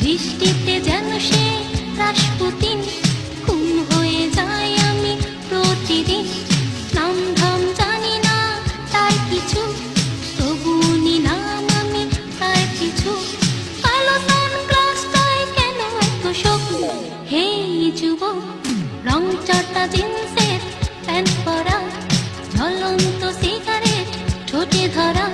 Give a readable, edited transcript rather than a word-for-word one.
বৃষ্টিতে যেন সে রাসপুতিন, খুন হয়ে যায় আমি প্রতিদিন। নাম ধাম জানি না তার কিছু, তবুনি নাম আমি তার কিছু। কালো সানগ্লাসটায় কেন এত শোক? হে যুবক, রং চটা জিন্সের প্যান্ট পরা, ঝলন্ত সিগারেট ঠোঁটে ধরা।